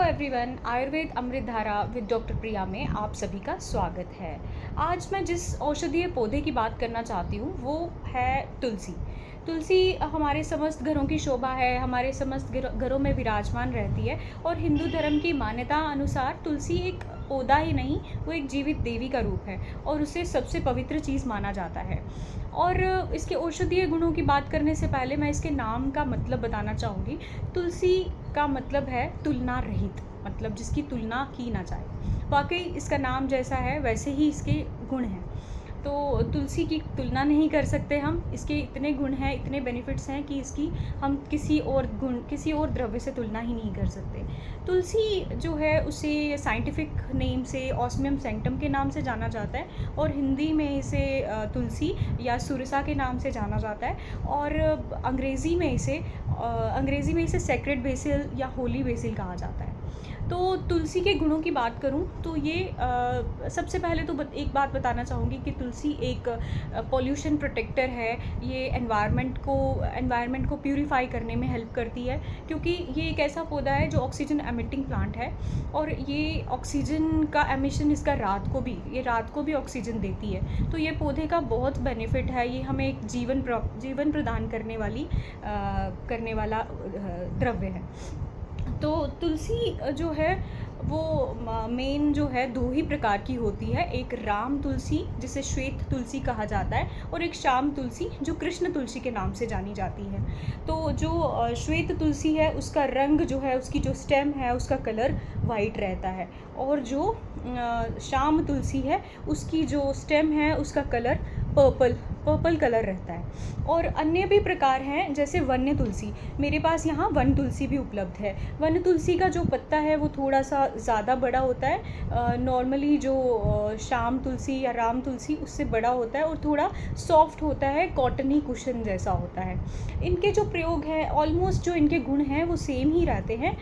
Everyone, Ayurveda अमृत धारा with doctor प्रिया में आप सभी का स्वागत है। आज मैं जिस औषधीय पौधे की बात करना चाहती हूँ वो है तुलसी। तुलसी हमारे समस्त घरों की शोभा है, हमारे समस्त घरों में विराजमान रहती है और हिंदू धर्म की मान्यता अनुसार तुलसी एक पौधा ही नहीं, वो एक जीवित देवी का रूप है और उसे सबसे पवित्र चीज़ माना जाता है। और इसके औषधीय गुणों की बात करने से पहले मैं इसके नाम का मतलब बताना चाहूँगी। तुलसी का मतलब है तुलना रहित, मतलब जिसकी तुलना की ना जाए। वाकई इसका नाम जैसा है वैसे ही इसके गुण हैं। तो तुलसी की तुलना नहीं कर सकते हम। इसके इतने गुण हैं, इतने बेनिफिट्स हैं कि इसकी हम किसी और द्रव्य से तुलना ही नहीं कर सकते। तुलसी जो है उसे साइंटिफिक नेम से ऑस्मियम सैंक्टम के नाम से जाना जाता है और हिंदी में इसे तुलसी या सुरसा के नाम से जाना जाता है और अंग्रेज़ी में इसे सेक्रेड बेसिल या होली बेसिल कहा जाता है। तो तुलसी के गुणों की बात करूं तो ये सबसे पहले तो एक बात बताना चाहूँगी कि तुलसी एक पॉल्यूशन प्रोटेक्टर है। ये एनवायरनमेंट को प्यूरिफाई करने में हेल्प करती है, क्योंकि ये एक ऐसा पौधा है जो ऑक्सीजन एमिटिंग प्लांट है और ये ऑक्सीजन का एमिशन इसका रात को भी ऑक्सीजन देती है। तो ये पौधे का बहुत बेनिफिट है। ये हमें एक जीवन प्रदान करने वाला द्रव्य है। तो तुलसी जो है वो मेन जो है दो ही प्रकार की होती है। एक राम तुलसी जिसे श्वेत तुलसी कहा जाता है और एक श्याम तुलसी जो कृष्ण तुलसी के नाम से जानी जाती है। तो जो श्वेत तुलसी है उसका रंग जो है, उसकी जो स्टेम है उसका कलर वाइट रहता है और जो श्याम तुलसी है उसकी जो स्टेम है उसका कलर पर्पल कलर रहता है। और अन्य भी प्रकार हैं जैसे वन्य तुलसी। मेरे पास यहाँ वन तुलसी भी उपलब्ध है। वन्य तुलसी का जो पत्ता है वो थोड़ा सा ज़्यादा बड़ा होता है। नॉर्मली जो श्याम तुलसी या राम तुलसी उससे बड़ा होता है और थोड़ा सॉफ्ट होता है, कॉटनी कुशन जैसा होता है। इनके जो प्रयोग हैं ऑलमोस्ट जो इनके गुण हैं वो सेम ही रहते हैं।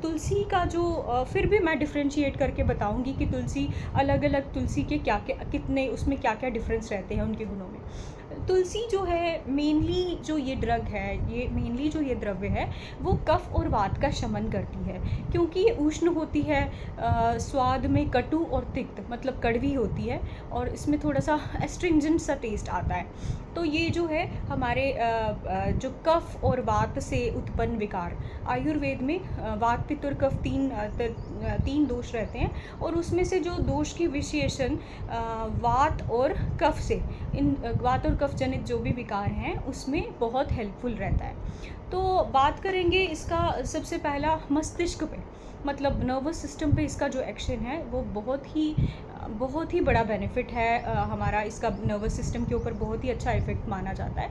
तुलसी का जो फिर भी मैं डिफ्रेंशिएट करके बताऊँगी कि तुलसी अलग अलग तुलसी के कितने उसमें क्या क्या डिफरेंस रहते हैं उनके गुणों में। तुलसी जो है मेनली जो ये द्रव्य है वो कफ और वात का शमन करती है, क्योंकि ये उष्ण होती है, स्वाद में कटु और तिक्त मतलब कड़वी होती है और इसमें थोड़ा सा एस्ट्रिंजेंट सा टेस्ट आता है। तो ये जो है हमारे जो कफ और वात से उत्पन्न विकार, आयुर्वेद में वात पित्त और कफ तीन दोष रहते हैं और उसमें से जो दोष की विशेषण वात और कफ जनित जो भी विकार हैं उसमें बहुत हेल्पफुल रहता है। तो बात करेंगे इसका सबसे पहला मस्तिष्क पे, मतलब नर्वस सिस्टम पे इसका जो एक्शन है वो बहुत ही बड़ा बेनिफिट है। हमारा इसका नर्वस सिस्टम के ऊपर बहुत ही अच्छा इफेक्ट माना जाता है।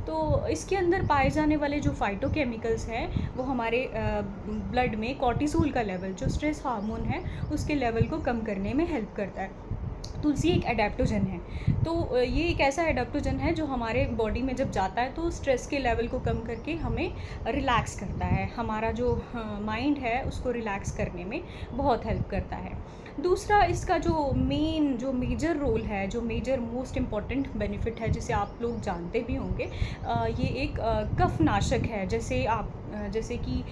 तो इसके अंदर पाए जाने वाले जो फाइटोकेमिकल्स हैं वो हमारे ब्लड में कॉर्टिसोल का लेवल, जो स्ट्रेस हार्मोन है, उसके लेवल को कम करने में हेल्प करता है। तुलसी एक एडेप्टोजन है। तो ये एक ऐसा एडेप्टोजन है जो हमारे बॉडी में जब जाता है तो स्ट्रेस के लेवल को कम करके हमें रिलैक्स करता है। हमारा जो माइंड है उसको रिलैक्स करने में बहुत हेल्प करता है। दूसरा इसका जो मेजर रोल है, जो मेजर मोस्ट इम्पॉर्टेंट बेनिफिट है जिसे आप लोग जानते भी होंगे, ये एक कफ नाशक है। जैसे कि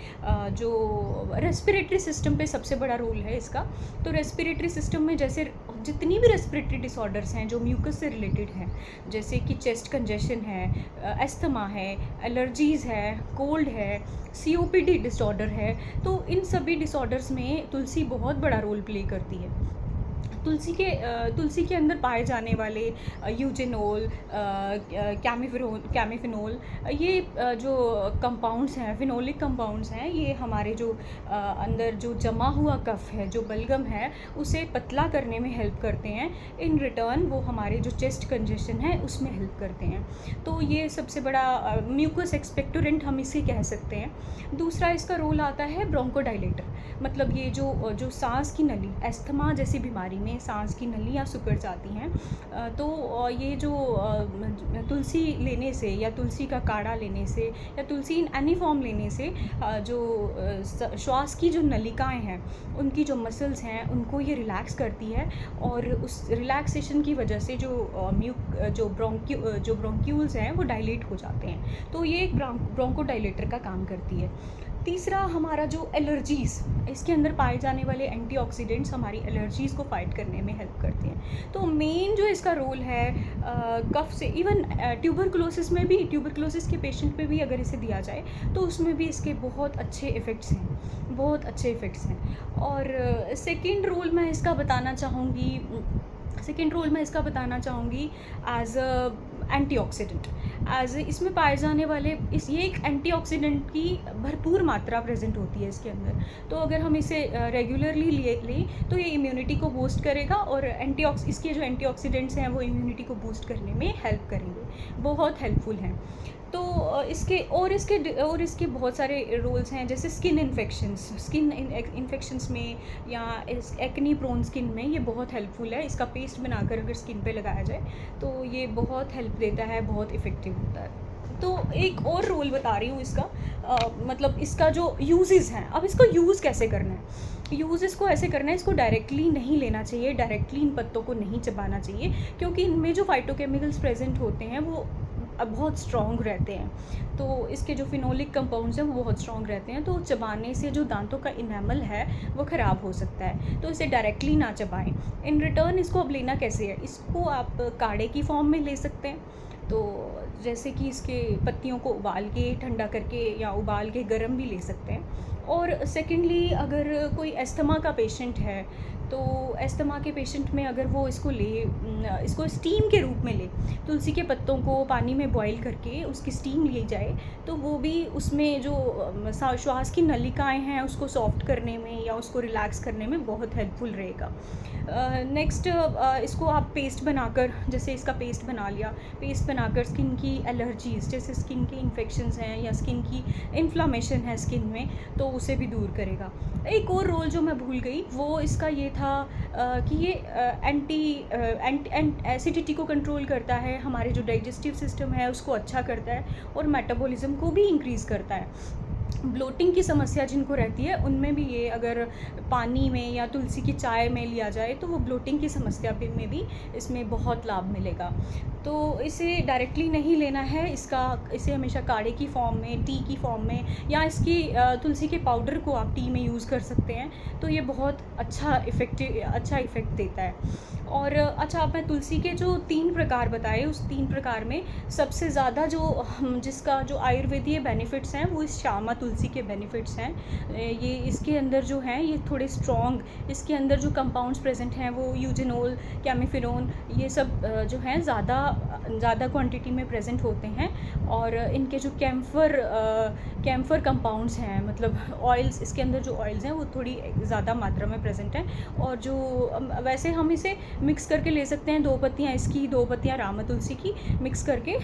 जो रेस्पिरेटरी सिस्टम पे सबसे बड़ा रोल है इसका। तो रेस्पिरेटरी सिस्टम में जैसे जितनी भी रेस्पिरेटरी डिसऑर्डर्स हैं जो म्यूकस से रिलेटेड हैं, जैसे कि चेस्ट कंजेशन है, अस्थमा है, एलर्जीज़ है, कोल्ड है, COPD डिसऑर्डर है, तो इन सभी डिसऑर्डर्स में तुलसी बहुत बड़ा रोल प्ले करती है। तुलसी के अंदर पाए जाने वाले यूजेनोल, कैमिफिनोल, ये जो कंपाउंड्स हैं, फिनोलिक कंपाउंड्स हैं, ये हमारे जो अंदर जो जमा हुआ कफ है, जो बलगम है, उसे पतला करने में हेल्प करते हैं। इन रिटर्न वो हमारे जो चेस्ट कंजेशन है उसमें हेल्प करते हैं। तो ये सबसे बड़ा म्यूकस एक्सपेक्टोरेंट हम इसे कह सकते हैं। दूसरा इसका रोल आता है ब्रोंकोडाइलेटर, मतलब ये जो सांस की नली, एस्थमा जैसी बीमारी में सांस की नलियाँ सिकुड़ जाती हैं, तो ये जो तुलसी लेने से या तुलसी का काढ़ा लेने से या तुलसी इन एनी फॉर्म लेने से जो श्वास की जो नलिकाएं हैं उनकी जो मसल्स हैं उनको ये रिलैक्स करती है और उस रिलैक्सेशन की वजह से जो ब्रोंक्यूल्स हैं वो डायलेट हो जाते हैं। तो ये एक ब्रोंकोडाइलेटर का काम करती है। तीसरा हमारा जो एलर्जीज़, इसके अंदर पाए जाने वाले एंटीऑक्सीडेंट्स हमारी एलर्जीज़ को फाइट करने में हेल्प करते हैं। तो मेन जो इसका रोल है कफ से, इवन ट्यूबरकुलोसिस में भी, ट्यूबरकुलोसिस के पेशेंट में भी अगर इसे दिया जाए तो उसमें भी इसके बहुत अच्छे इफ़ेक्ट्स हैं, बहुत अच्छे इफ़ेक्ट्स हैं। और सेकंड रोल मैं इसका बताना चाहूँगी, एज़ अ एंटीऑक्सीडेंट, एज़ इसमें पाए जाने वाले ये एक एंटीऑक्सीडेंट की भरपूर मात्रा प्रेजेंट होती है इसके अंदर। तो अगर हम इसे रेगुलरली लें तो ये इम्यूनिटी को बूस्ट करेगा, और इसके जो एंटीऑक्सीडेंट्स हैं वो इम्यूनिटी को बूस्ट करने में हेल्प करेंगे, बहुत हेल्पफुल हैं। तो इसके बहुत सारे रोल्स हैं, जैसे स्किन इन्फेक्शंस में या एक्नी प्रोन स्किन में ये बहुत हेल्पफुल है। इसका पेस्ट बनाकर अगर स्किन पे लगाया जाए तो ये बहुत हेल्प देता है, बहुत इफ़ेक्टिव होता है। तो एक और रोल बता रही हूँ इसका, मतलब इसका जो यूजेस हैं। अब इसको यूज़ कैसे करना है? यूज़ इसको ऐसे करना है, इसको डायरेक्टली नहीं लेना चाहिए, डायरेक्टली इन पत्तों को नहीं चबाना चाहिए, क्योंकि इनमें जो फाइटोकेमिकल्स प्रेजेंट होते हैं वो बहुत स्ट्रॉन्ग रहते हैं। तो इसके जो फिनोलिक कंपाउंड्स हैं वो बहुत स्ट्रॉन्ग रहते हैं, तो चबाने से जो दांतों का इनेमल है वो ख़राब हो सकता है। तो इसे डायरेक्टली ना चबाएं। इन रिटर्न इसको अब लेना कैसे है? इसको आप काढ़े की फॉर्म में ले सकते हैं। तो जैसे कि इसके पत्तियों को उबाल के ठंडा करके या उबाल के गर्म भी ले सकते हैं। और सेकेंडली, अगर कोई अस्थमा का पेशेंट है तो अस्थमा के पेशेंट में अगर वो इसको स्टीम के रूप में ले, तुलसी के पत्तों को पानी में बॉईल करके उसकी स्टीम ली जाए, तो वो भी उसमें जो श्वास की नलिकाएं हैं उसको सॉफ्ट करने में या उसको रिलैक्स करने में बहुत हेल्पफुल रहेगा। नेक्स्ट, इसको आप पेस्ट बनाकर, जैसे इसका पेस्ट बना लिया, पेस्ट बनाकर स्किन की एलर्जीज़, जैसे स्किन के इन्फेक्शंस हैं या स्किन की इन्फ्लामेशन है स्किन में, तो उसे भी दूर करेगा। एक और रोल जो मैं भूल गई वो इसका ये था कि ये एसिडिटी को कंट्रोल करता है, हमारे जो डाइजेस्टिव सिस्टम है उसको अच्छा करता है, और मेटाबॉलिज्म को भी इंक्रीज़ करता है। ब्लोटिंग की समस्या जिनको रहती है उनमें भी ये अगर पानी में या तुलसी की चाय में लिया जाए तो वो ब्लोटिंग की समस्या में भी इसमें बहुत लाभ मिलेगा। तो इसे डायरेक्टली नहीं लेना है, इसे हमेशा काढ़े की फॉर्म में, टी की फॉर्म में, या इसकी तुलसी के पाउडर को आप टी में यूज़ कर सकते हैं। तो ये बहुत अच्छा इफ़ेक्ट देता है। और अच्छा, अब मैं तुलसी के जो 3 प्रकार बताए, उस 3 प्रकार में सबसे ज़्यादा जिसका जो आयुर्वेदीय बेनिफिट्स हैं वो इस श्यामा तुलसी के बेनिफिट्स हैं। ये इसके अंदर जो हैं ये थोड़े स्ट्रॉन्ग, इसके अंदर जो कंपाउंड्स प्रेजेंट हैं वो यूजेनोल, कैमिफिरोन, ये सब जो हैं ज़्यादा क्वांटिटी में प्रेजेंट होते हैं। और इनके जो कैम्फर कंपाउंड्स हैं, मतलब ऑयल्स, इसके अंदर जो ऑयल्स हैं वो थोड़ी ज़्यादा मात्रा में प्रेजेंट हैं। और जो वैसे हम इसे मिक्स करके ले सकते हैं, 2 पत्तियाँ इसकी, 2 पत्तियाँ रामा तुलसी की मिक्स करके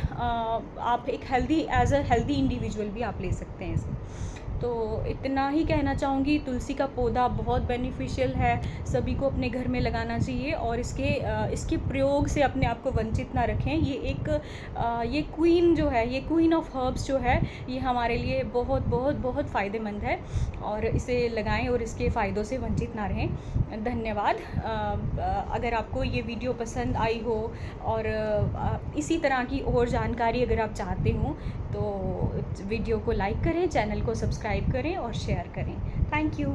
आप एक एज अ हेल्दी इंडिविजुअल भी आप ले सकते हैं इसे। तो इतना ही कहना चाहूँगी, तुलसी का पौधा बहुत बेनिफिशियल है, सभी को अपने घर में लगाना चाहिए, और इसके प्रयोग से अपने आप को वंचित ना रखें। ये क्वीन जो है, ये क्वीन ऑफ हर्ब्स जो है, ये हमारे लिए बहुत बहुत बहुत फ़ायदेमंद है, और इसे लगाएं और इसके फ़ायदों से वंचित ना रहें। धन्यवाद। अगर आपको ये वीडियो पसंद आई हो और इसी तरह की और जानकारी अगर आप चाहते हो तो वीडियो को लाइक करें, चैनल को सब्सक्राइब करें और शेयर करें। Thank you.